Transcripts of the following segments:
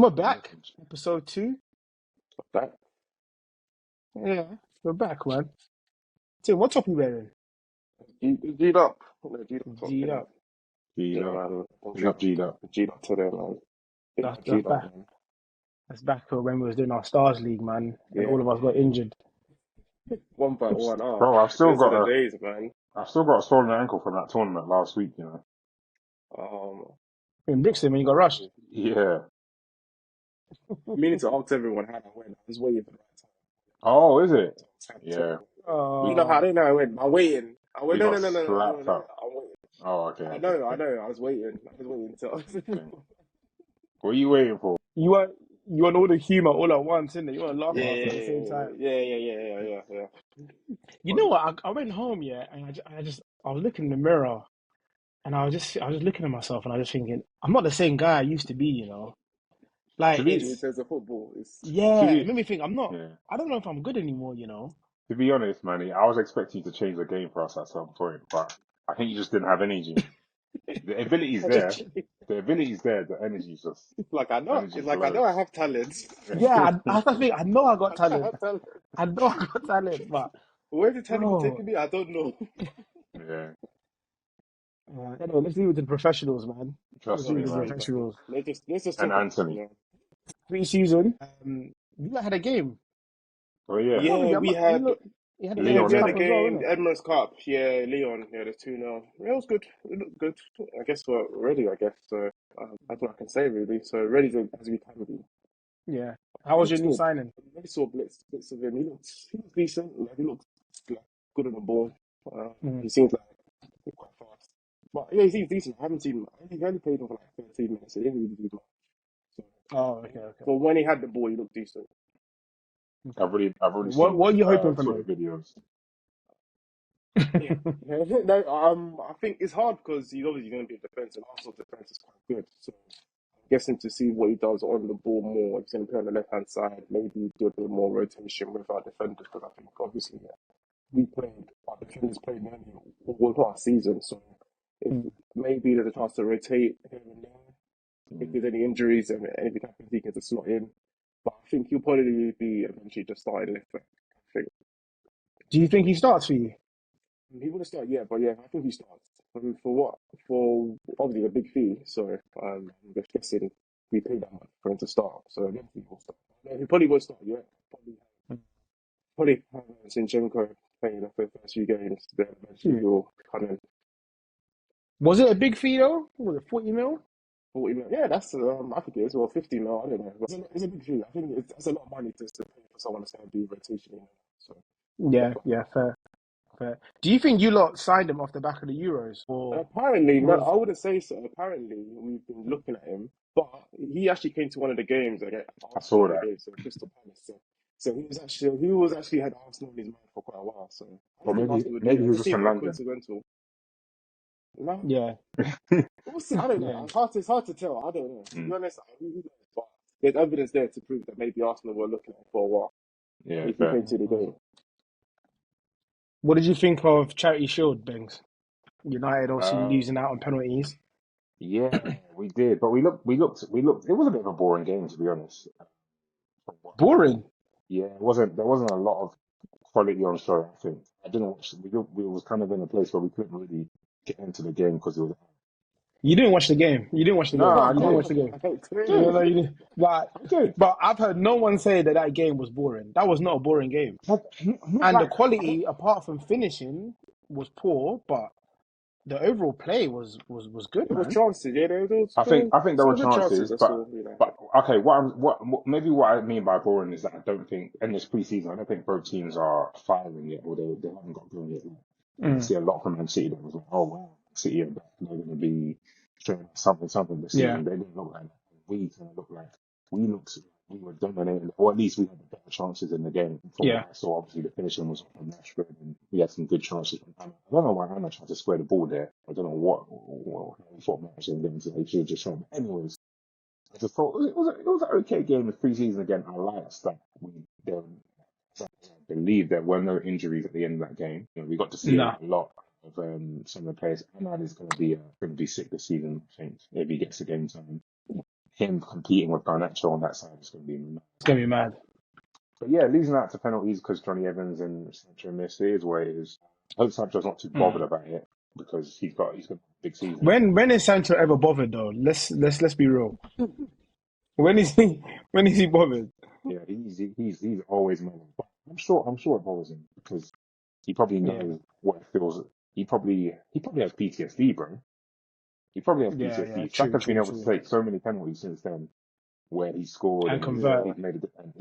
we're back. Episode 2. That Yeah, we're back, man. Tim, what top you wearing? G'd up. G'd up top, G'd yeah. up. Yeah, G'd up. man. Big up, G'd up. G'd up today, man. Big That's up that's G'd up, back. man. That's back for when we was doing our Stars League, man, and Yeah. all of us got injured. One by one. Oh, Bro, those are the days, man. I've still got a swollen ankle from that tournament last week, you know. In Brixton, when you got rushed. Yeah. Meaning to ask everyone how I went. I was waiting for the right time. Oh, is it? Yeah. You know how I didn't know I went. I'm waiting. I went. You No. got slapped up. I'm waiting. Oh, okay. I know. I was waiting. Until. Okay. What are you waiting for? You want all the humor all at once, innit? You want to laugh at us at the same time. Yeah. You know what? I went home, yeah, and I was looking in the mirror, and I was just looking at myself, and I was just thinking, I'm not the same guy I used to be, you know. Like, In terms of football, it made me think I'm not. Yeah. I don't know if I'm good anymore, you know. To be honest, Manny, I was expecting you to change the game for us at some point, but I think you just didn't have energy. The ability's there. The ability's there. The energy's just. Like I know. It's like I know I have talent. Yeah, I think I know I got talent. have talent. I know I got talent, but Where's the talent taking me? I don't know. Yeah. Anyway, let's leave it to the professionals, man. Trust me, man. Professionals. Let's just And talk Anthony. about it, Pre-season. You had a game. Oh, yeah. Yeah, we had. You had Leon, We had Cup a as game, well, innit? Edmonds Cup. Yeah, Leon. Yeah, the 2-0. Yeah, it was good. It looked good. I guess we're ready. I guess so. That's what I can say really. So ready as we can be. Yeah. How was your new signing? I really saw bits of him. He looked decent. Like, he looked like, good on the ball. He seems like quite fast. But yeah, he seems decent. I haven't seen him. He only played him for like 13 minutes. He didn't really do much. So, Okay. but when he had the ball, he looked decent. I've already What seen are you hoping for Twitter him? videos. Yeah. No, I think it's hard because he's obviously going to be a defense, and Arsenal's defense is quite good. So I'm guessing to see what he does on the ball more. If he's going to play on the left hand side, maybe do a bit more rotation with our defenders. Because I think obviously our defenders played nearly all last season. So maybe there's a chance to rotate here and there. If there's any injuries and anything happens, he can slot in. But I think he'll probably be eventually just starting left back. I think. Do you think he starts for you? He would have started, yeah, but yeah, I think he starts. I mean, for what? For obviously a big fee, so I'm just guessing we paid that much for him to start, so eventually he'll start. No, he probably won't start, yeah. Probably have Zinchenko playing the first few games, then eventually he'll come in. Was it a big fee though? Was it 40 mil? 40 mil. Yeah, that's, I think it is, well, 50 mil, I don't know. It's a big fee. I think that's a lot of money to pay for someone that's going to do rotation, you know, so. Yeah, fair. Do you think you lot signed him off the back of the Euros? Or apparently, no, I wouldn't say so. Apparently, we've been looking at him, but he actually came to one of the games. I saw that. So Crystal Palace. So he was actually had Arsenal in his mind for quite a while. So Or maybe he was just from London. Coincidental. No? Yeah. We'll see. I don't know. It's hard to tell. I don't know. To be honest, who knows? But there's evidence there to prove that maybe Arsenal were looking at him for a while. Yeah, if he came to the game. What did you think of Charity Shield, Bengs? United also losing out on penalties. Yeah, we did, but we looked. It was a bit of a boring game, to be honest. Boring. Yeah, there wasn't a lot of quality on show. I think I didn't watch. We was kind of in a place where we couldn't really get into the game because it was. You didn't watch the game. You didn't watch the game. I didn't watch the game. But I've heard no one say that game was boring. That was not a boring game. And the quality, apart from finishing, was poor, but the overall play was good. There was chances, yeah. I think there were chances, but okay. What I mean by boring is that I don't think in this preseason I don't think both teams are firing yet, or they haven't got going yet. You see a lot from Man City that was like, oh wow, City are going to be showing something this season. They didn't look like that. We kind of looked like we were dominating, or at least we had the better chances in the game. So obviously the finishing was from Rashford, and we had some good chances. I don't know why Anna tried to square the ball there. I don't know what he thought Matt was going to do. He should have just shown. Anyways, I just thought it was an okay game of preseason again. I liked that I believe there were no injuries at the end of that game. You know, we got to see a lot of some of the players. Ahmad is going to be sick this season, I think, if he gets the game time. him competing with Garnacho on that side is going to be mad. It's going to be mad. But yeah, losing out to penalties because Johnny Evans and Sancho missed, it is what it is. I hope Sancho's not too bothered about it because he's got a big season. When is Sancho ever bothered though? Let's be real. When is he bothered? Yeah, he's always mad. But I'm sure it bothers him because he probably knows what it feels. He probably has PTSD, bro. He probably has PTSD. Yeah, Saka's been able to take so many penalties since then, where he scored and and convert. he's made a difference.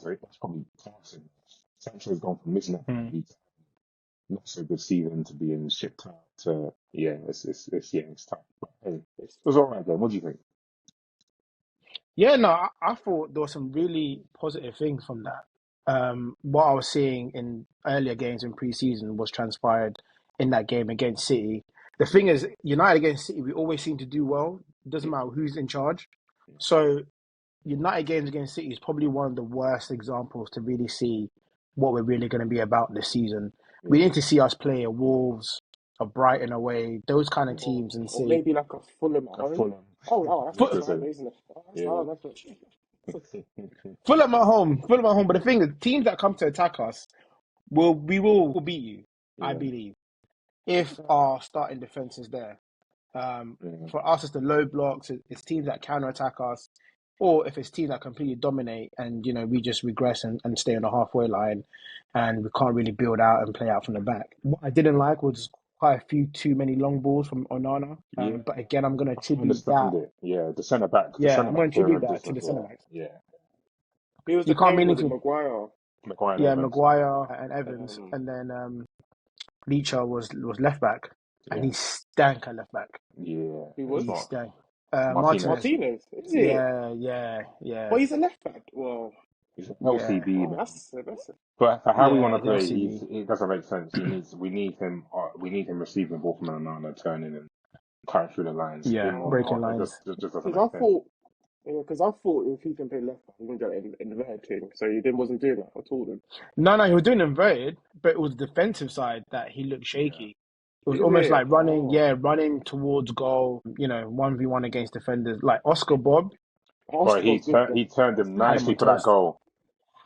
So that's probably passing. Sancho's gone from missing that penalty to not so good season to being shipped out to it's tough. But hey, it was all right then. What do you think? Yeah, no, I thought there were some really positive things from that. What I was seeing in earlier games in pre-season was transpired in that game against City. The thing is, United against City, we always seem to do well. It doesn't matter who's in charge. So United games against City is probably one of the worst examples to really see what we're really going to be about this season. We need to see us play a Wolves, a Brighton away, those kind of teams, and see. Or maybe like a Fulham at home. Oh, that's right, isn't it? Fulham at home. But the thing is, teams that come to attack us, we will beat you, I believe, if our starting defense is there. For us, it's the low blocks. It's teams that counter attack us, or if it's teams that completely dominate and we just regress and stay on the halfway line, and we can't really build out and play out from the back. What I didn't like was quite a few too many long balls from Onana. But again, I'm going to attribute that. Yeah, the centre back. I'm going to attribute that to the centre backs. Yeah. He was you can't mean anything. Maguire. Maguire and Evans, and then Leacher was left back, and he stank at left back. Yeah, he stank. Martinez. Is it? Yeah. But he's a left back. Well, he's a LCB. Oh, that's it. But for how we want to play, it doesn't make sense. We need him receiving the ball from Onana, turning and cutting through the lines. Breaking lines. Just doesn't make sense. Because I thought if he can play left back, he wouldn't get an inverted thing. So he wasn't doing that at all. No, he was doing inverted, but it was the defensive side that he looked shaky. It was almost like running towards goal, 1v1 against defenders. Like Oscar Bob. But he turned him nicely for that goal.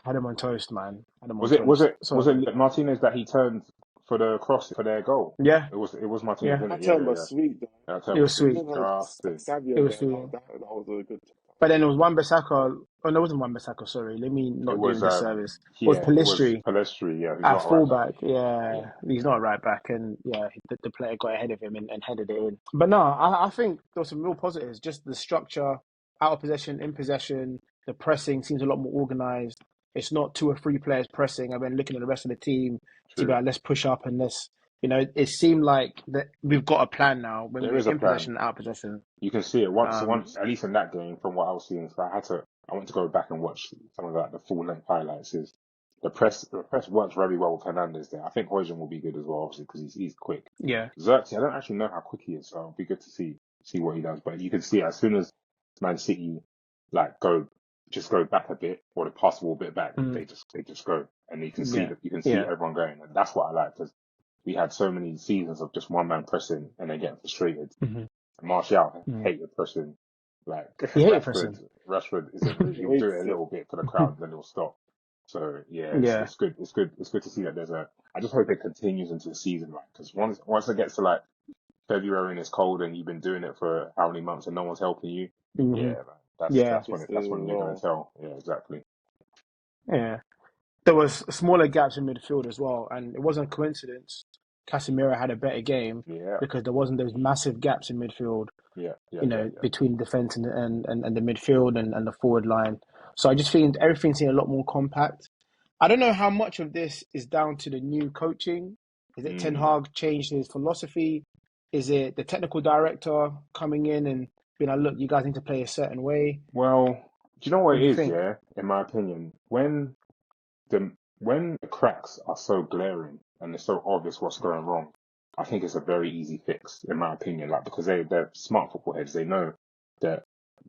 Had him on toast, man. Was it Martinez that he turned for the cross for their goal? Yeah. It was Martinez. That turn was sweet. It was sweet. It was sweet. That was a good. But then it was Wan-Bissaka. Oh, no, it wasn't Wan-Bissaka. Sorry, let me not do disservice. It was Pellistri. At fullback. He's not right back, and the player got ahead of him and headed it in. But no, I think there were some real positives. Just the structure, out of possession, in possession, the pressing seems a lot more organised. It's not 2 or 3 players pressing and then looking at the rest of the team to be like, let's push up and let's. It seemed like that we've got a plan now when we're in possession and out of possession. You can see it once, at least in that game, from what I was seeing. So I went to go back and watch some of the full-length highlights. Is the press works very well with Hernandez there. I think Højlund will be good as well, obviously, because he's quick. Yeah. Xerxes, I don't actually know how quick he is, so it'll be good to see what he does. But you can see as soon as Man City go back a bit or they pass the ball a bit back, they just go, and you can see everyone going, and that's what I like because we had so many seasons of just one man pressing and then getting frustrated. Martial hated pressing. Rashford he'll do it a little bit for the crowd, then it'll stop. So it's good. It's good to see that I just hope it continues into the season, because once it gets to February and it's cold and you've been doing it for how many months and no one's helping you, that's when you're going to tell. Yeah, exactly. Yeah. There was smaller gaps in midfield as well, and it wasn't a coincidence. Casemiro had a better game because there wasn't those massive gaps in midfield. Between defense and the midfield and the forward line. So I just think everything seemed a lot more compact. I don't know how much of this is down to the new coaching. Is it Ten Hag changed his philosophy? Is it the technical director coming in and being like, look, you guys need to play a certain way? Well, do you know what it is? Yeah, in my opinion, when the cracks are so glaring and it's so obvious what's going wrong, I think it's a very easy fix, in my opinion. Because they're smart football heads, they know that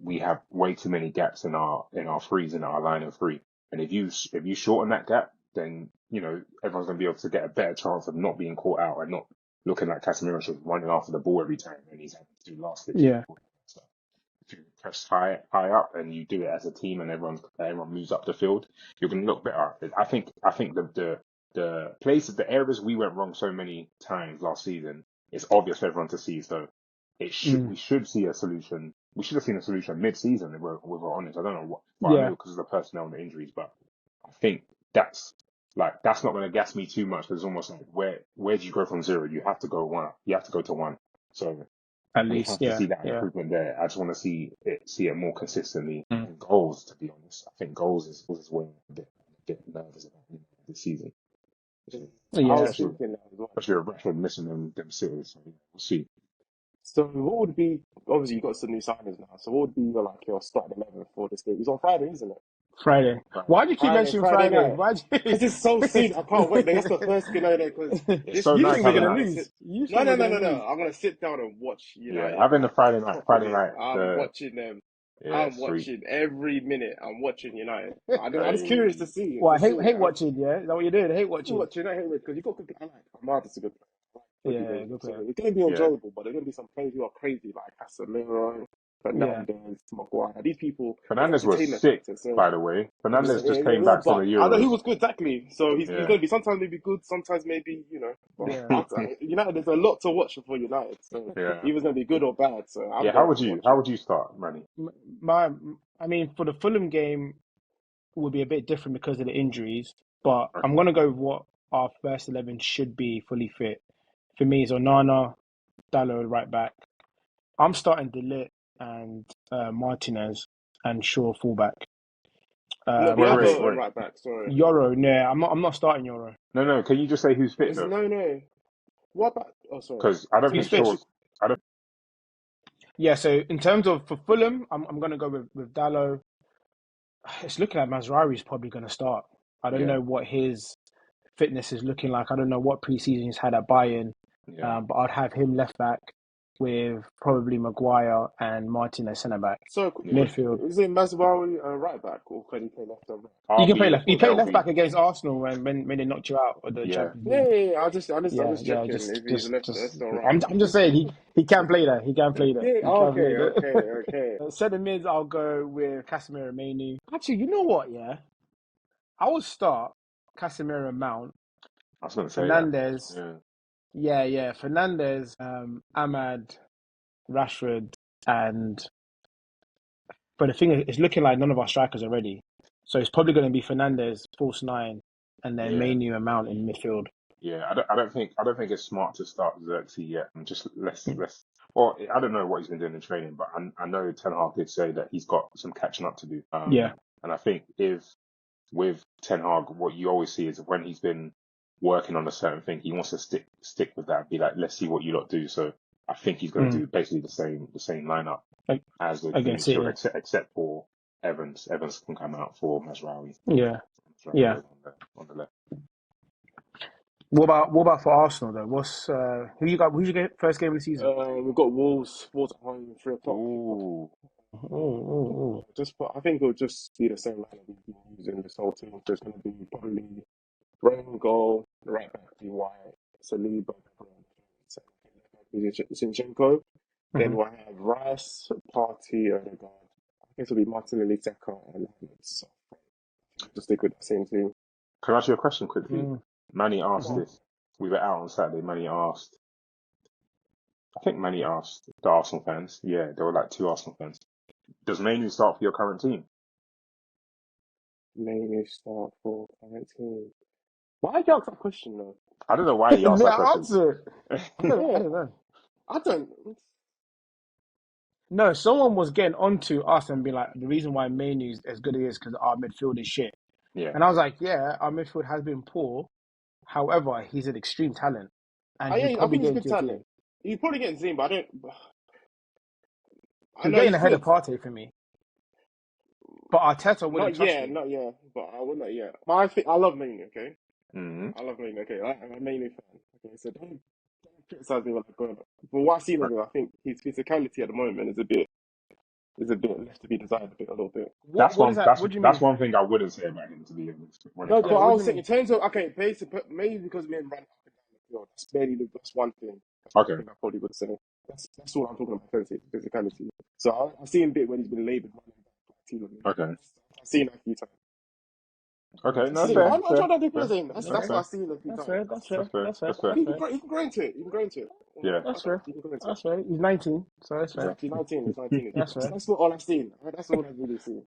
we have way too many gaps in our threes, in our line of 3. And if you shorten that gap, then everyone's gonna be able to get a better chance of not being caught out and not looking like Casemiro just running after the ball every time and he's having to do last stitch. Yeah. So, press high up and you do it as a team and everyone moves up the field, you're going to look better. I think the places, the areas we went wrong so many times last season, it's obvious for everyone to see. So we should see a solution. We should have seen a solution mid-season if we're honest. I don't know what I know because of the personnel and the injuries, but I think that's not going to gas me too much because it's almost like where do you go from 0? You have to go 1. You have to go to 1. So At we least, have to see that improvement there. I just want to see it more consistently. And goals, to be honest, I think goals is where I'm a bit nervous about this season. I was thinking that as well. Especially with Rashford missing them series. So we'll see. So what would be, obviously you got some new signings now, so what would be your starting 11 for this game? It's on Friday, isn't it? Friday. Why do you keep mentioning Friday? Because it's so soon. I can't wait. That's the first thing I know. Because it's so nice having that. No. I'm gonna sit down and watch United. Yeah, having the Friday night. I'm watching them. Yeah, I'm watching every minute. I'm watching United. I'm just curious to see. Well, I hate watching. Yeah, is that what you're doing? I hate watching. I hate watching because you got good. I like Ahmad is a good player. Yeah, good player. So it's going to be enjoyable, but there's going to be some players who are crazy, like Casemiro, Fernandes, Maguire. These people. Fernandes was sick, by the way. Fernandes just came back from the Euros. I know he was good, exactly. So he's going to be sometimes maybe good, sometimes maybe United. There's a lot to watch for United. So either going to be good or bad. So how would you start, Manny? I mean, for the Fulham game, it would be a bit different because of the injuries. But I'm going to go with what our first 11 should be fully fit. For me, it's Onana, Dalot right back. I'm starting De Ligt and Martinez and Shaw fullback. Wait. Right back. Sorry. Euro, no, I'm not starting Euro. No. Can you just say who's fit though? No. What about? Oh, sorry. Because I don't think Shaw's. Yeah, so in terms of for Fulham, I'm going to go with Dalot. It's looking like Mazraoui's probably going to start. I don't know what his fitness is looking like. I don't know what preseason he's had at Bayern, but I'd have him left back with probably Maguire and Martinez centre back. So midfield. Is it Mazraoui right back or can he play left or right? You can play left. He played left back against Arsenal when they knocked you out of the Champions League. Yeah. I just checking. I'm just saying he can play there. He can play there. Okay. Centre mids, I'll go with Casemiro and Mainoo. Actually, you know what? Yeah, I will start Casemiro and Mount. I was going to say Fernandes. That. Yeah. Fernandes, Ahmad, Rashford, but the thing is, it's looking like none of our strikers are ready. So it's probably going to be Fernandes, false 9, and then Mainoo and Mount in midfield. Yeah, I don't think it's smart to start Xerxes yet. And just let's. Well, I don't know what he's been doing in training, but I know Ten Hag did say that he's got some catching up to do. And I think with Ten Hag, what you always see is when he's been working on a certain thing, he wants to stick with that. Be like, let's see what you lot do. So I think he's going to do basically the same lineup as the except for Evans. Evans can come out for Mazraoui. Yeah. On the left. What about for Arsenal though? What's who you got? Who's your first game of the season? We've got Wolves at home 3:00. Ooh. I think it'll just be the same lineup we've been using this whole team. There's going to be probably Rain goal, right back to White, Saliba, Zinchenko. Then we'll have Rice, Partey, Odegaard. I guess it'll be Martinelli, Zeka, and Lammers. So just stick with the same team. Can I ask you a question quickly? Manny asked this. We were out on Saturday. I think Manny asked the Arsenal fans. Yeah, there were like 2 Arsenal fans. Does Mainoo start for your current team? Mainoo start for current team. Why did you ask that question though? I don't know why you asked that question. I don't know. I don't. No, someone was getting onto us and being like, the reason why Mainoo's as good as he is because our midfield is shit. Yeah. And I was like, yeah, our midfield has been poor. However, he's an extreme talent. And I think he's good talent. He's probably getting seen, but I don't. He's getting ahead of Partey for me. But Arteta wouldn't trust him. Not yet. But I would not yet. But I love Mainoo, okay? Mm-hmm. I love Mainoo, okay? I'm a Mainoo fan. Okay, so don't criticize me when I go. But what I see of him, I think his physicality at the moment is a bit left to be desired a little bit. That's one thing I wouldn't say about him, to be honest. No, but I was saying in terms of maybe because men ran up and down the field. That's one thing. Okay. I think I probably would say. That's all I'm talking about. Physicality. So I've seen a bit when he's been labelled. Okay. I've seen that a few times. Okay, no, I'm fair, trying to do fair, him. That's what I've seen a few That's times. fair. That's fair. that's fair, That's fair. that's fair. You can grow into it. You can grow into it. Yeah. That's fair. You can grow into it. That's fair. He's 19, so that's fair. Exactly, 19. He's 19. That's fair. That's what all I've seen. That's all I've really seen.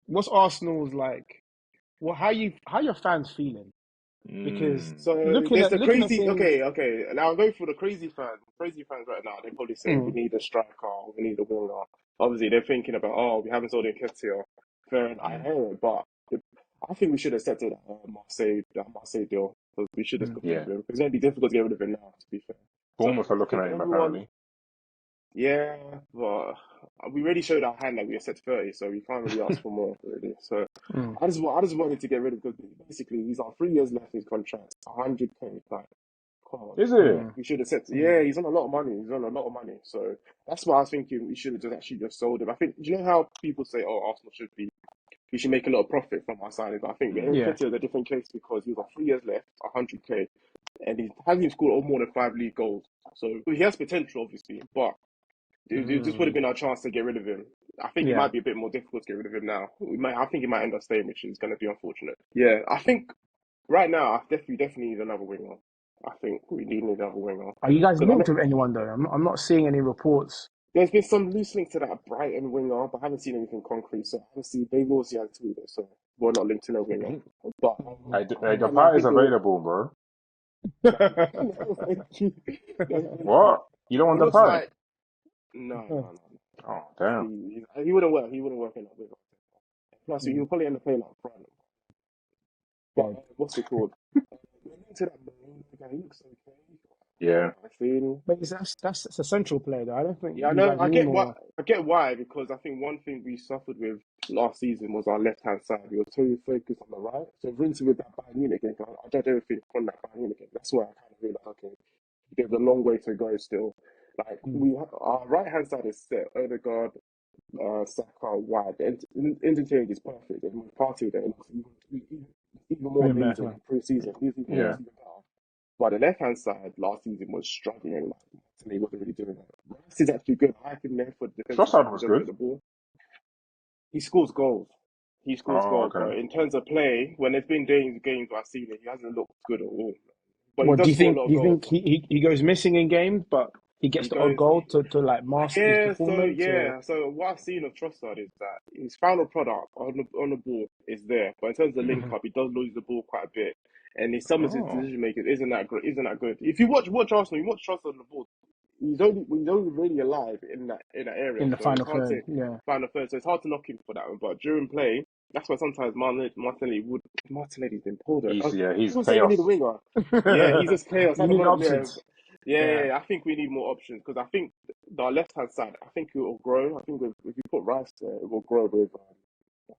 What's Arsenal's like? Well, how your fans feeling? Because So looking there's at the crazy. things, Okay. Now I'll go for the crazy fans. Crazy fans right now. They probably say we need a striker. We need a winger. Obviously, they're thinking about we haven't sold Nketiah. Fair enough. I hear it, but I think we should have settled that Marseille deal because we should have got rid of him. It's going to be difficult to get rid of him now. To be fair, Bournemouth are looking at him apparently. Yeah, but we already showed our hand that we are set 30, so we can't really ask for more, really. So I just wanted to get rid of him because basically he's on 3 years left in his contract, 100k. Like, come on. Is it? We should have said, yeah, he's on a lot of money. He's on a lot of money. So that's why I was thinking we should have just sold him. I think, do you know how people say, Arsenal we should make a lot of profit from our signing? But I think Nketiah is a different case because he's got 3 years left, 100k, and he hasn't even scored more than 5 league goals. So he has potential, obviously, but this would have been our chance to get rid of him. I think it might be a bit more difficult to get rid of him now. I think he might end up staying, which is going to be unfortunate. Yeah, I think right now, I definitely need another winger. I think we do need another winger. Are you guys linked with anyone though? I'm not seeing any reports. There's been some loose links to that Brighton winger, but I haven't seen anything concrete. So obviously they've also had tweeted, so we're not linked to no winger. But the part is available, bro. What? You don't want the part? No. Oh, damn. He wouldn't work. He wouldn't work in that winger. Plus, he'll probably end up playing up front. But what's it called? To that guy, he looks okay. Yeah. But that's a central player though. I don't think. Yeah, I know. I get why, because I think one thing we suffered with last season was our left hand side. We were too focused on the right. So rinsing with that Bayern Munich game, I judge everything on that Bayern Munich game. That's why I kind of realized, okay, there's a long way to go still. Like our right hand side is set. Odegaard, Saka, White. The interchange is perfect. And with Partey there, it looks even more amazing in pre-season. He's even better. But the left hand side last season was struggling. Like, he wasn't really doing that. Rice is actually good. I think there for the defense. Trossard was good. The ball. He scores goals. Okay. But in terms of play, when there's been games where I've seen it, he hasn't looked good at all. But do you think he goes missing in games, but he gets the odd goal to like mask his performance? So what I've seen of Trossard is that his final product on the ball is there, but in terms of link up, he does lose the ball quite a bit, and some of his decision making isn't that good. If you watch Arsenal, you watch Trossard on the ball. He's only really alive in that area. In the final third, Final third. So it's hard to knock him for that one. But during play, that's why sometimes Martinelli's been pulled. He's chaos. We need a winger. Yeah, he's just chaos. You need options. Yeah, I think we need more options because I think our left hand side, I think it will grow. I think if you put Rice there, it will grow with.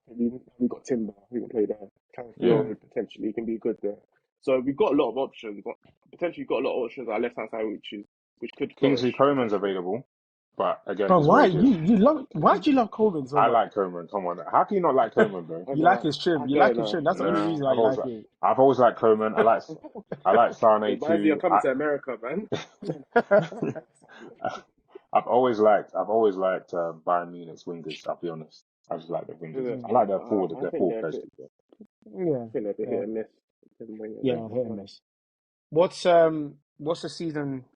We've got Timber who can play there. Potentially he can be good there. So we've got a lot of options, but potentially we've got a lot of options on our left hand side, which could. Kingsley Coman's available, but again, but why do you love Coman so much? I like Coman. Come on, how can you not like Coman, bro? You like his trim. That's the only reason I like it. I've always liked Coman. I like Sane too. You're coming to America, man. I've always liked Bayern Munich's wingers. I'll be honest. I just like the wingers. I like their forward press. Yeah, I think they're a bit hit and miss. Yeah, hit and miss. What's the season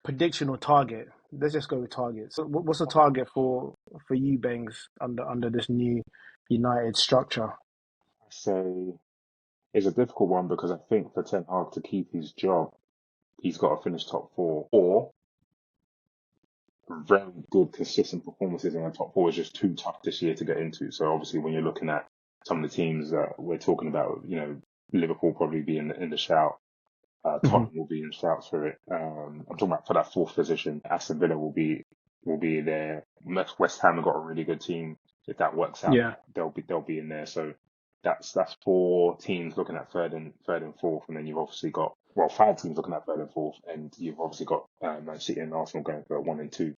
prediction or target? Let's just go with target. So what's the target for you, Bangs, under this new United structure? I say it's a difficult one because I think for Ten Hag to keep his job, he's got to finish top 4 or very good consistent performances in the top 4 is just too tough this year to get into. So obviously when you're looking at some of the teams that we're talking about, Liverpool probably be in the shout. Tottenham will be in shouts for it. I'm talking about for that 4th position. Aston Villa will be there. West Ham have got a really good team. If that works out, they'll be in there. So that's 4 teams looking at third and 4th, and then you've obviously got 5 teams looking at 3rd and 4th, and you've obviously got Man City and Arsenal going for 1 and 2.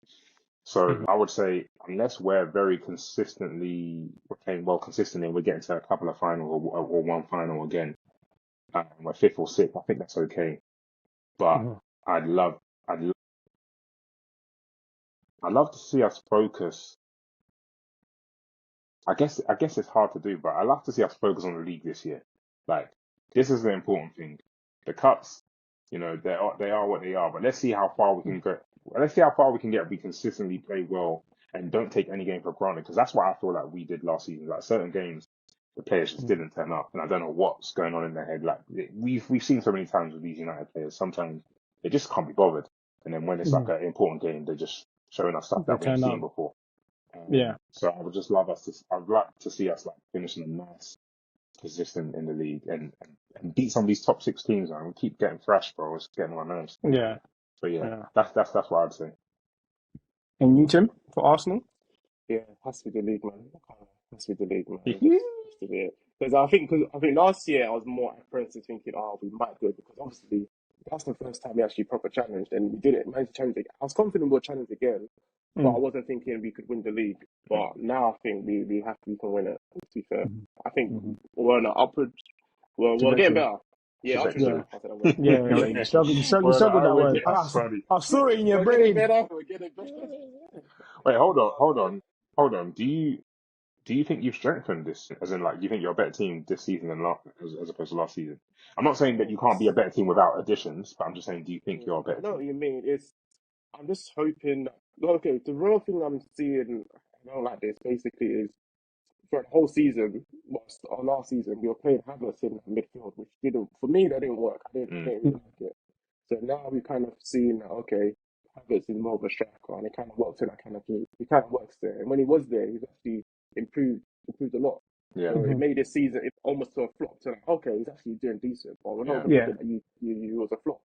So I would say unless we're very consistently playing well consistently, and we're getting to a couple of finals or one final again. We're 5th or 6th. I think that's okay, but I'd love I'd love to see us focus. I guess it's hard to do, but I'd love to see us focus on the league this year. Like, this is the important thing. The cups, they are what they are. But let's see how far we can go. Let's see how far we can get. If we consistently play well and don't take any game for granted, because that's what I feel like we did last season. Like certain games, the players just didn't turn up, and I don't know what's going on in their head. Like we've seen so many times with these United players. Sometimes they just can't be bothered, and then when it's like an important game, they're just showing us stuff that we've seen before. So I would just love I'd like to see us like finish in a nice position in the league and beat some of these top 6 teams. Man. We keep getting thrashed, bro. It's getting on my nerves. Yeah. But that's what I'd say. And you, Tim, for Arsenal? Yeah, it has to be the league, man. Has to be the league, man. Has to be it. Because I think last year I was more apprehensive, thinking, we might do it, because obviously that's the first time we actually proper challenged, and we did it. Managed to challenge again. I was confident we'll challenge again, but I wasn't thinking we could win the league. But now I think we can win it. To be fair, I think we're on an upward. We're getting better. Yeah, you struggled that word. I saw it in your brain. We're getting better. Wait, hold on. Do you think you've strengthened this? As in, like, do you think you're a better team this season than as opposed to last season? I'm not saying that you can't be a better team without additions, but I'm just saying, do you think you're a better team? I know what you mean. I'm just hoping. Okay, the real thing I'm seeing, I don't like this, basically, is for the whole season, last season, we were playing Havertz in midfield, which for me, that didn't work. I didn't really like it. So now we kind of seen that, okay, Havertz is more of a striker, and it kind of works in that kind of game. He kind of works there. And when he was there, he's actually improved a lot. Yeah. So it made this season almost to a flop. So like, okay, he's actually doing decent, but we're not going to think that he was a flop.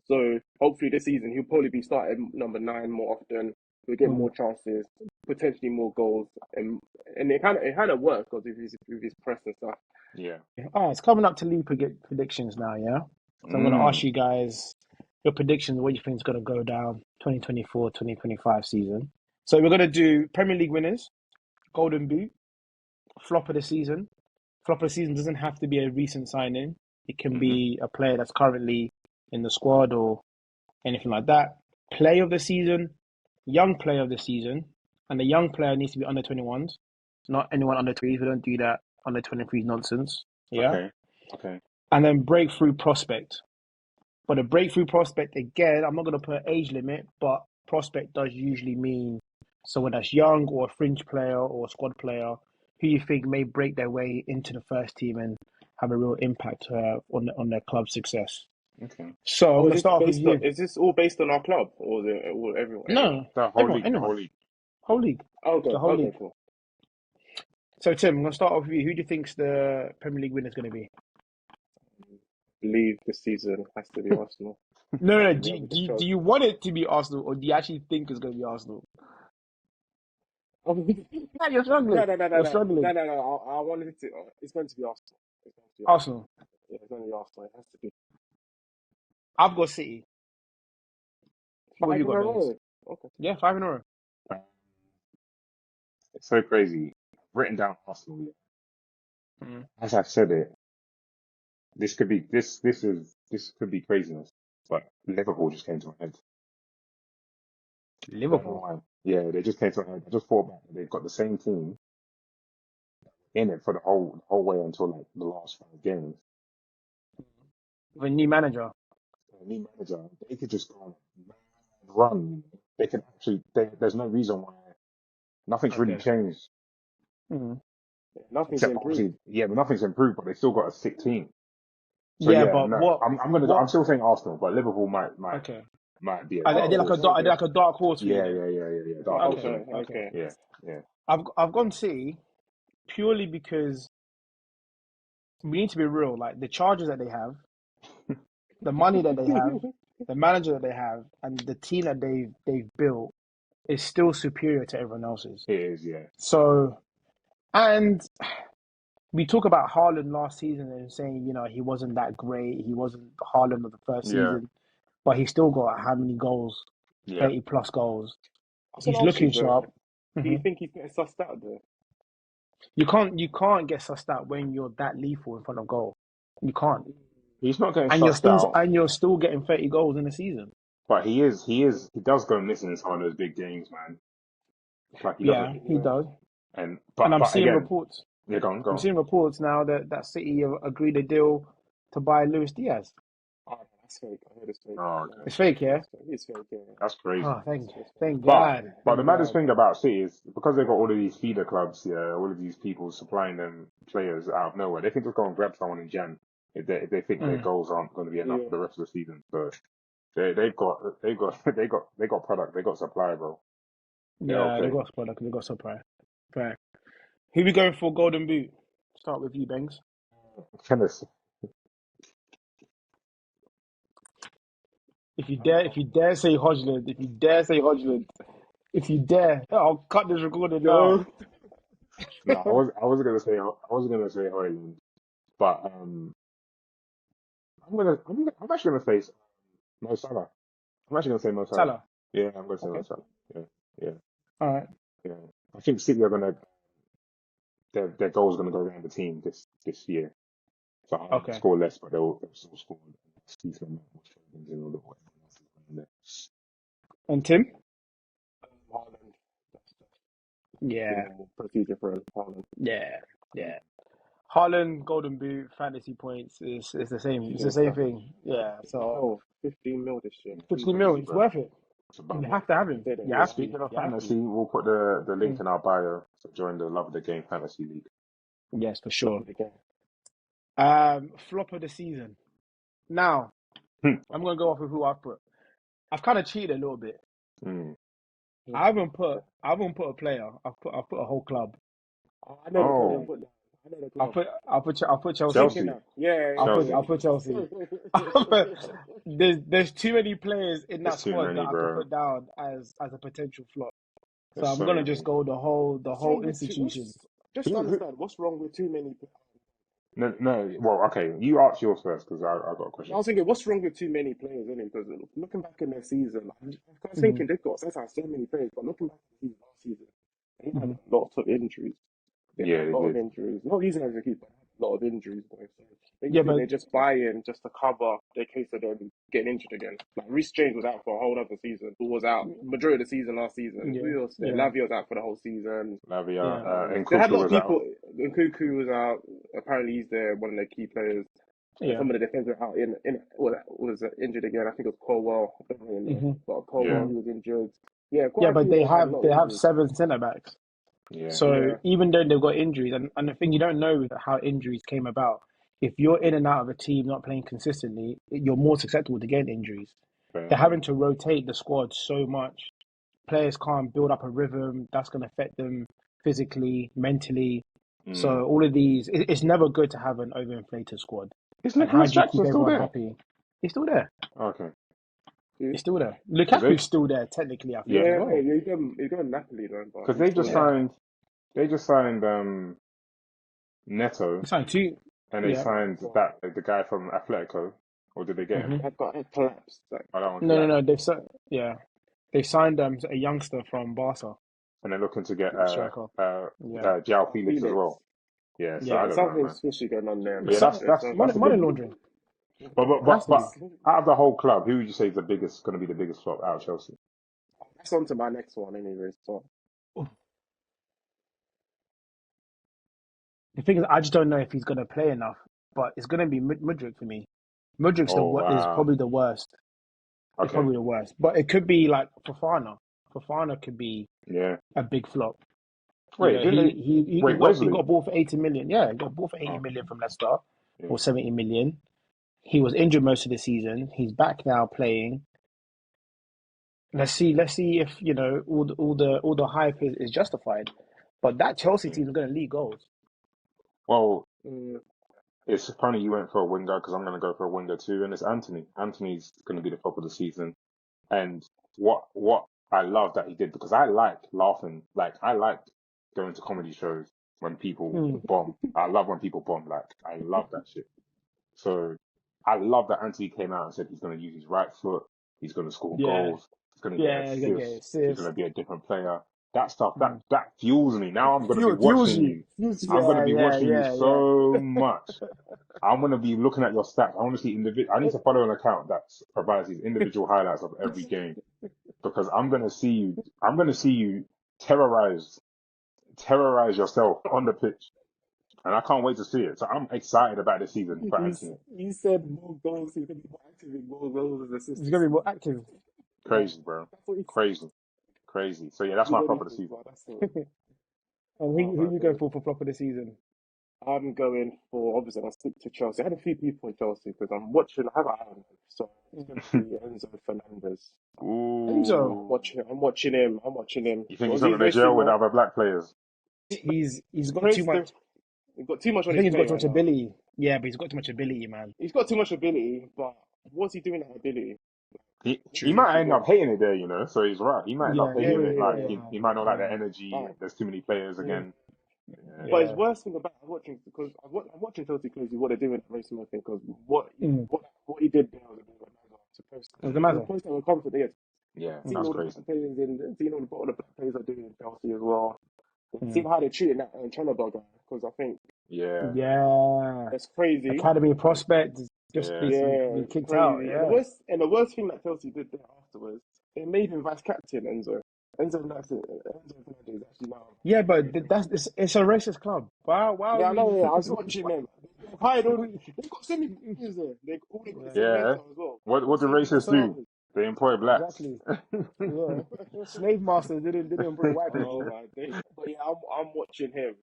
So hopefully this season he'll probably be starting number 9 more often. We'll get more chances, potentially more goals, and it kind of works because with his press and stuff. Yeah. It's coming up to league predictions now. Yeah. So I'm going to ask you guys your predictions. What you think is going to go down 2024-2025 season. So we're going to do Premier League winners, Golden Boot, flop of the season. Flop of the season doesn't have to be a recent signing. It can be a player that's currently in the squad or anything like that. Play of the season, young player of the season, and the young player needs to be under 21s, not anyone under 3s. We don't do that under 23s nonsense. Yeah. Okay. And then breakthrough prospect. But a breakthrough prospect, again, I'm not going to put an age limit, but prospect does usually mean someone that's young or a fringe player or a squad player who you think may break their way into the first team and have a real impact on their club's success. Okay. So I'm going to start off with you. Is this all based on our club or is it everyone? No, the whole league. Whole league. Okay. The whole league. Cool. So Tim, I'm going to start off with you. Who do you think's the Premier League winner is going to be? I believe this season has to be Arsenal. No. Do you want it to be Arsenal, or do you actually think it's going to be Arsenal? You're struggling. No. Struggling. No. I wanted it to. It's going to be Arsenal. Arsenal. Yeah, it's going to be Arsenal. It has to be. I've got City. 5 in a row. Okay. Yeah, 5 in a row. It's so crazy. I've written down Arsenal. As I've said it, this could be craziness, but Liverpool just came to my head. Liverpool? Yeah, they just came to my head. I just thought back. They've got the same team in it for the whole way until like the last 5 games. With a new manager. They could just go on a mad run. They can actually. There's no reason why nothing's really changed. Nothing's improved. But nothing's improved. But they still got a sick team. So, what? I'm still saying Arsenal, but Liverpool might be. Are they like a dark horse? Yeah. Dark horse. Okay. Yeah. I've gone City purely because we need to be real. Like the charges that they have, the money that they have, the manager that they have, and the team that they've built is still superior to everyone else's. It is, yeah. So, and we talk about Haaland last season and saying, he wasn't that great. He wasn't the Haaland of the first season, but he still got how many goals? 30 plus goals. He's looking sharp. Do you think he's getting sussed out there? You can't get sussed out when you're that lethal in front of goal. You can't. He's not getting sussed out. And you're still getting 30 goals in a season. But he does go missing in some of those big games, man. It's like he Yeah, doesn't. he does. And I'm but seeing again, reports. yeah, go I'm on. seeing reports now that City have agreed a deal to buy Luis Diaz. Oh, that's fake. I heard it's fake. Oh, okay. It's fake, yeah. It's fake. Yeah. That's crazy. Oh, thank But God. the Thank maddest God. thing about City is because they've got all of these feeder clubs, yeah, all of these people supplying them players out of nowhere. They can just go and grab someone in Jan if they think their goals aren't going to be enough for the rest of the season. So they've got they got product, they got supply, bro. They're Yeah, they okay. got product. They got supply. Fair. Who we going for Golden Boot? Start with you, Bangs. Tennis. If you dare say Hodgland, if you dare, I'll cut this recording now. No, I wasn't gonna say Hoyland, but I'm actually gonna say Mo Salah. I'm actually gonna say Mo Salah. Salah. Yeah, I'm gonna say Mo Okay. Salah. Yeah, yeah, All right. yeah. I think City are gonna their goal is gonna go around the team this year. So I'll Okay. score less, but they'll still score a decent amount of trophies and all the whatever else is around there. And Tim? Haaland. That's Yeah. normal procedure for Haaland. Yeah. Haaland Golden Boot fantasy points is the same. It's the same thing. Yeah. So 15 mil this year. 50 It's mil, easy, it's bro. worth it. It's about You money. have to have him. You have to. Speaking of You have to. fantasy, we'll put the link in our bio to join the Love of the Game Fantasy League. Yes, for sure. Again. Flop of the season. Now, Hmm. I'm gonna go off with who I've put. I've kind of cheated a little bit. Mm. I haven't put a player. I've put a whole club. I know the club. I know the club. I'll put Chelsea. Chelsea. Yeah. I'll put Chelsea. There's too many players in that There's too squad that many, I could bro. put down as a potential flop. So There's I'm so gonna many. just go the whole What's institution. just to understand, what's wrong with too many? No. Well, okay. You ask yours first because I got a I question. was thinking, what's wrong with too many players, isn't it? Because looking back in their season, I was Mhm. thinking they've got sometimes so many players, but looking back at the season, last season, they had Mhm. lots of injuries. They Yeah, had a they lot of did. injuries. Not using as a keeper, but had a lot of injuries, boy. So Yeah, basically, but they're just buying just to cover their case of them getting injured again. Like Reece James was out for a whole other season. Who was out majority of the season last season? yeah, Who else there? yeah, Lavia was out for the whole season. Lavia yeah, and They had a Kuku lot of was out. people. And Cuckoo was out. Apparently, he's one of their key players. yeah. Some of the defenders are out was injured again. I think it was Colwell. I don't really know, hmm but Yeah, Colwell he was injured. Yeah, Yeah, quite a but few of them had a lot they of have injuries. 7 centre backs. yeah. So Yeah, even though they've got injuries, and the thing you don't know how injuries came about. If you're in and out of a team not playing consistently, you're more susceptible to getting injuries. Fair. They're having to rotate the squad so much. Players can't build up a rhythm. That's going to affect them physically, mentally. Mm. So all of these, it's never good to have an overinflated squad. Is And how Nicholas do you keep Jackson still everyone there? happy? He's still there. Okay. He's still there. Because Lukaku's still there technically, I think, as yeah, well. he's going Napoli though, but because he's still there. they just signed Neto He signed 2. and they Yeah. signed the guy from Atletico, or did they get him? hmm That got collapsed. Like, I don't want No. collapse. They signed a youngster from Barca, And they're looking to get striker. Yeah. João Felix as Felix. well. Yeah, so I Yeah. don't know, man. Something's fishy going on there. But yeah, that's a Money good. laundering. It has to be. But out of the whole club, who would you say is going to be the biggest flop out of Chelsea? That's on to my next one, anyway. So The thing is, I just don't know if he's going to play enough. But it's going to be Mudryk for me. Mudryk's Oh is wow. probably the worst. It's Okay. probably the worst. But it could be like Fofana. Fofana could be Yeah. a big flop. You Wait, know, didn't they? he Wait, got Wesley. bought for 80 million. Yeah, he got bought for 80 Oh, million from Leicester, yeah. or 70 million. He was injured most of the season. He's back now playing. Let's see if all the hype is justified. But that Chelsea team is going to lead goals. Well, mm, it's funny you went for a winger because I'm going to go for a winger too, and it's Anthony. Anthony's going to be the top of the season, and what I love that he did because I like laughing, like I like going to comedy shows when people Mm, bomb. I love when people bomb. Like I love that shit. So I love that Anthony came out and said he's going to use his right foot. He's going to score yeah, goals. He's going to get yeah, he's going to get assists. He's going assists. to be a different player. that stuff, that fuels me. Now I'm going to be Fuels watching you. I'm going to be watching you so much. I'm going to be looking at your stats. I want to see I need to follow an account that provides these individual highlights of every game, because I'm going to see you terrorize yourself on the pitch. And I can't wait to see it. So I'm excited about this season for Anthony. You said more goals. He's going to be more active in more goals and assists. He's going to be more active. Crazy, bro. Crazy. So yeah, that's my flop of the season. And who you going for flop of the season? I'm going for, obviously, I'll stick to Chelsea. I had a few people in Chelsea because I have an eye on him. So it's going to be Enzo Fernandez. Ooh. Enzo. I'm watching him. You think he's going to jail with other black players? He's got too much. He's got too much on his I think he's got too plate much ability. Yeah, but he's got too much ability, man. He's got too much ability, but what's he doing with that ability? He might end up hating it there, you know. So he's right. He might end up hating it. Like he might not like the energy. There's too many players again. Yeah. But it's worse thing about watching, because I'm watching Chelsea closely what they're doing at Racing, I think, because what he did there was a bit of a supposed to have a confidence. Yeah, seeing that's all crazy. The players seeing all the black players are doing in Chelsea as well. See how they're treating that Chalobah guy, because I think it's crazy. Academy prospect just be kicked out. Yeah. And the worst thing that Chelsea did there afterwards, they made him vice captain. Enzo Fernandez actually now. Yeah, but it's a racist club. Wow. Yeah, I know. I was watching them. They've got so many players there. They all got the same as well. What do racists do? They employ blacks. Exactly. Yeah. Slave masters didn't employ white people. But yeah, I'm watching him.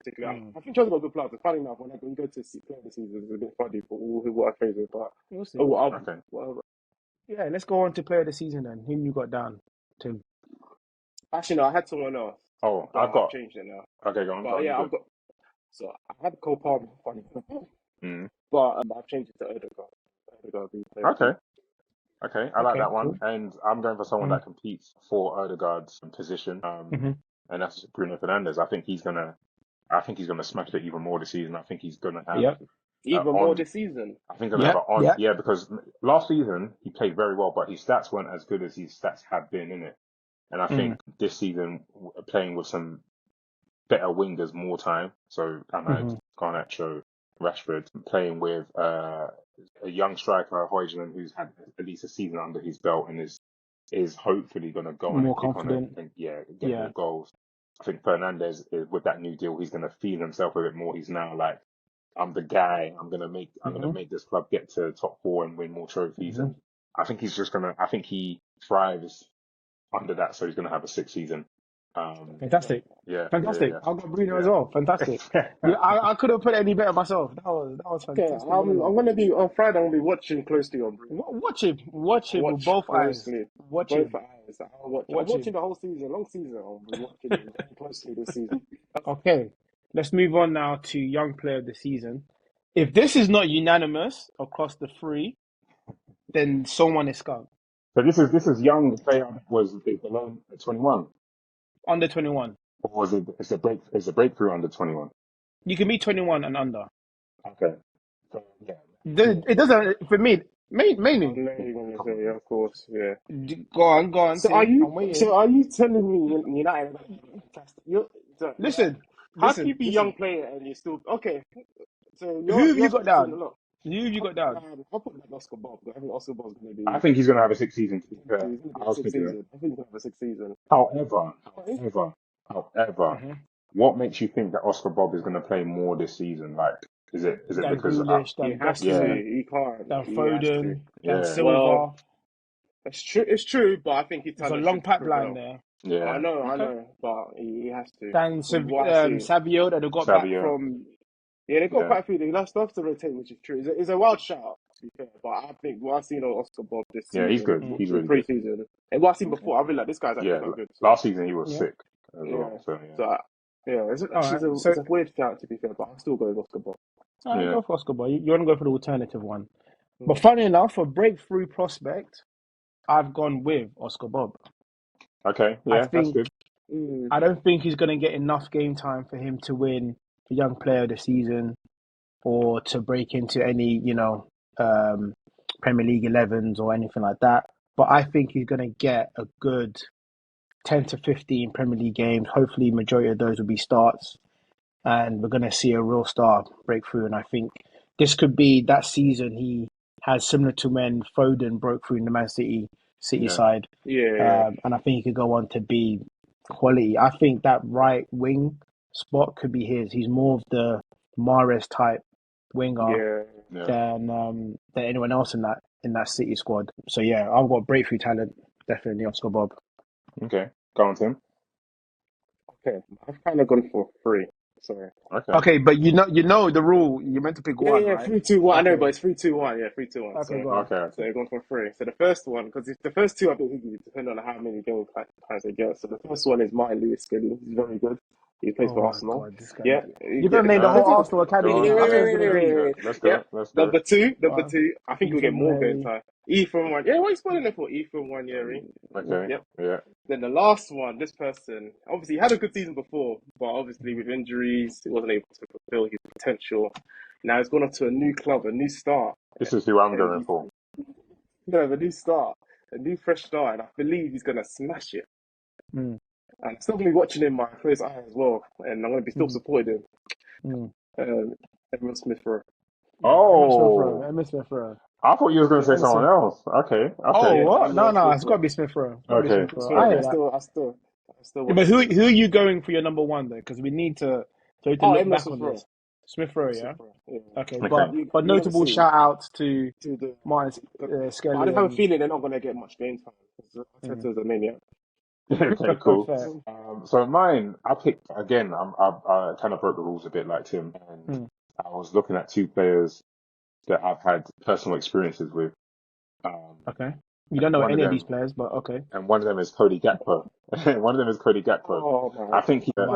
I think Chelsea got good players. Funny enough, when you go to play the season, it's a bit funny for all who are crazy. But we'll see. Whatever. Yeah, let's go on to player of the season then. Who you got down, Tim? Actually, no, I had someone else. I've changed it now. Okay, go on. But yeah, So I had Cole Palmer, funny. But I've changed it to Odegaard. Okay, I like that one. Cool. And I'm going for someone that competes for Odegaard's position. And that's Bruno Fernandes. I think he's gonna smash it even more this season. I think he's gonna have even more this season. I think he's gonna have it on. Because last season he played very well, but his stats weren't as good as his stats have been, in it. And I think this season, playing with some better wingers more time. So Garnacho, Rashford, playing with a young striker, Højlund, who's had at least a season under his belt and is hopefully going to go on and kick on it and get more goals. I think Fernandes, with that new deal, he's going to feel himself a bit more. He's now like, I'm the guy. I'm going to make this club get to top 4 and win more trophies. And I think I think he thrives under that. So he's going to have a 6th season. Fantastic. Yeah. Fantastic. Yeah. I've got Bruno as well. Fantastic. I couldn't put it any better myself. That was fantastic. Okay, I'm going to be on Friday. I'm going to be watching closely on Bruno. Watch him with both eyes. Watch him. I'm watching the whole season, long season. I'll be watching him very closely this season. Okay, let's move on now to Young Player of the Season. If this is not unanimous across the 3, then someone is skunked. So this is Young Player was below 21. Under 21. Or was it? It's a breakthrough under 21. You can be 21 and under. Okay. So, yeah. It doesn't for me. Mainly. Yeah, of course. Yeah. Go on. So are you telling me United? Listen. How can you be young player and you're still okay? So who have you got down? Who have you got down? I'll put that Oscar Bob. I think Oscar Bob's going to be. I think he's going to have a 6th season. I think he's going to have a 6th season. However, what makes you think that Oscar Bob is going to play more this season? Like, is it because he has to? He can't. Dan Foden, Dan Silva. It's true, but I think he's a long pipeline there. Yeah, I know, but he has to. Dan Savio that they got back from. Yeah, they've got quite a few. They love to rotate, which is true. It's a wild shout, to be fair. But I think what I've seen of Oscar Bob this season. Yeah, he's good. He's really good. Pre-season. And what I've seen before, I really like this guy's actually quite good. So. Last season he was sick as well. It's a weird shout, to be fair, but I'll still go with Oscar Bob. Go for Oscar Bob. You want to go for the alternative one. But funny enough, for breakthrough prospect, I've gone with Oscar Bob. Okay, that's good. I don't think he's going to get enough game time for him to win the Young Player of the Season or to break into any, Premier League 11s or anything like that. But I think he's going to get a good 10 to 15 Premier League games. Hopefully, majority of those will be starts, and we're going to see a real star breakthrough. And I think this could be that season he has, similar to when Foden broke through in the Man City side. Yeah. And I think he could go on to be quality. I think that right wing spot could be his. He's more of the Mahrez type winger than anyone else in that City squad. So yeah, I've got breakthrough talent, definitely Oscar Bob. Okay, go on, Tim. Okay, I've kind of gone for 3. Sorry. Okay, but you know the rule. You're meant to pick one, right? 3, 2, 1. Okay. I know, but it's 3, 2, 1. Yeah, 3, 2, 1. Okay, go on. So I've gone for 3. So the first one, because the first 2 I think he depend on how many game times they get. So the first one is Martin Lewis Skelly. He's very good. He plays for Arsenal. God, this guy. Yeah, you're gonna name the whole Arsenal academy. Let's go. Number two. I think we'll get more game time. E from 1. Yeah, what are you spoiling it for? E from 1 year. Okay. Yep. Yeah. Then the last one, this person obviously had a good season before, but obviously with injuries, he wasn't able to fulfill his potential. Now he's gone on to a new club, a new start. This is who I'm going for. A new start, a new fresh start, and I believe he's going to smash it. And I'm still going to be watching him my close eye as well, and I'm going to be still supporting him. Emile Smith-Rowe. Emile Smith-Rowe. I thought you were going to say someone else. Okay. Oh, what? No, it's got to be Smith-Rowe. Okay. I still. But who are you going for your number 1 though? Because we need to look back on this. Smith-Rowe, yeah? Okay, but notable shout-outs to Martin Skelly. I just have a feeling they're not going to get much game time, because Arteta's a maniac. Okay, cool. So mine, I picked, again, I kind of broke the rules a bit like Tim, and I was looking at 2 players that I've had personal experiences with. Okay. You don't know any of these players, but okay. And one of them is Cody Gakpo. I think he had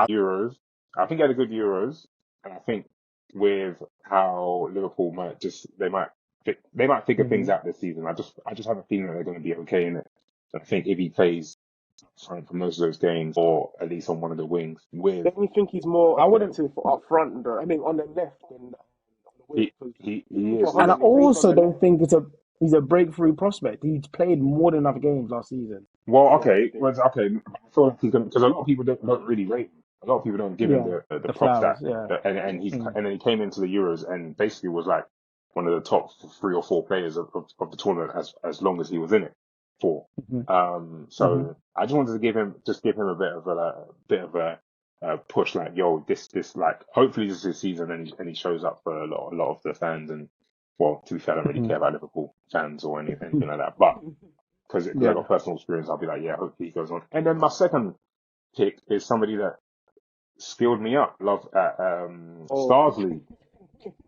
Euros. I think he had a good Euros. And I think with how Liverpool they might figure things out this season. I just have a feeling that they're going to be okay in it. So I think if he plays for most of those games, or at least on one of the wings, don't you think he's more effective up front, though? I mean, on the left and on the wing. He is. And I also don't think he's a breakthrough prospect. He's played more than enough games last season. Well, okay. I feel like he's going, because a lot of people don't really rate him. A lot of people don't give him the props that, and then he came into the Euros and basically was like one of the top 3 or 4 players of the tournament as long as he was in it for. So I just wanted to give him a bit of a push, like, yo, this like, hopefully this is his season, and he shows up for a lot of the fans. And well, to be fair, I don't really care about Liverpool fans or anything like that, but because I got personal experience, I'll be like, yeah, hopefully he goes on. And then my second pick is somebody that skilled me up, Starsley.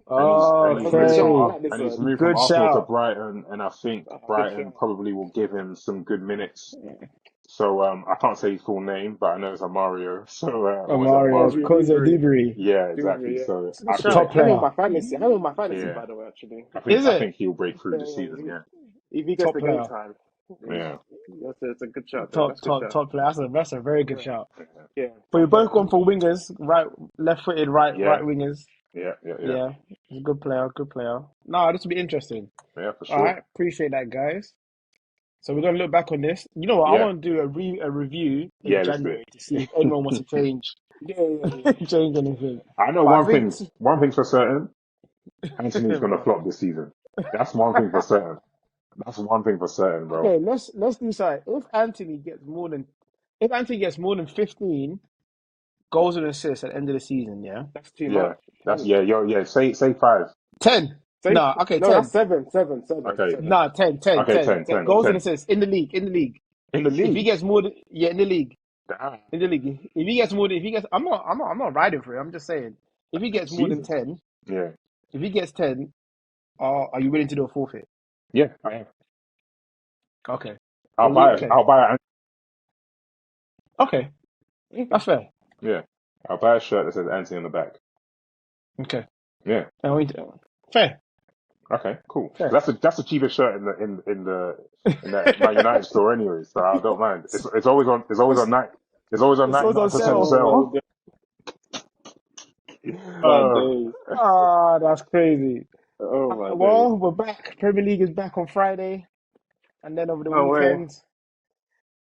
And he's moved from Arsenal to Brighton, and I think Brighton probably will give him some good minutes. So I can't say his full name, but I know it's Mario. So Mario Dibri. Yeah, exactly. So top player. I'm in my fantasy, by the way. Actually, I think he'll break through this season. Yeah, if he gets the game time. Yeah, that's a good shout. Top player. That's a very good shout. Yeah. But you're both gone for wingers, left-footed, right wingers. Yeah. He's a good player. No, this will be interesting. Yeah, for sure. All right, appreciate that, guys. So we're gonna look back on this. You know what? I want to do a review in January to see if anyone wants to change. Change anything. I know one thing for certain. Anthony's gonna flop this season. That's one thing for certain. Bro. Okay, let's decide. If Anthony gets more than 15 goals and assists at the end of the season, that's too much. That's Say 5. 10. No, okay, 10. That's 7. Okay. No, 10. Okay, 10. Goals and assists in the league. In the league. If he gets more than in the league. Damn. In the league. I'm not riding for it. I'm just saying. If he gets more than 10, if he gets 10, are you willing to do a forfeit? Yeah, I am. Okay. I'll buy it. Okay. That's fair. Yeah. I'll buy a shirt that says Anthony on the back. Okay. Yeah. Fair. Okay, cool. Fair. That's the cheapest shirt in that Man United store anyway, so I don't mind. It's always on 99% sale. That's crazy. Oh my well, we're back. Premier League is back on Friday, and then over the weekend,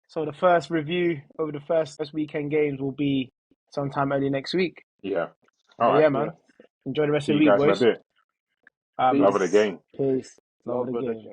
So the first review over the first weekend games will be sometime early next week. Yeah. But All right. yeah, man. Enjoy the rest See of you the week, guys in a boys. bit. Love of the game. Peace. Love of the Love of the game. game.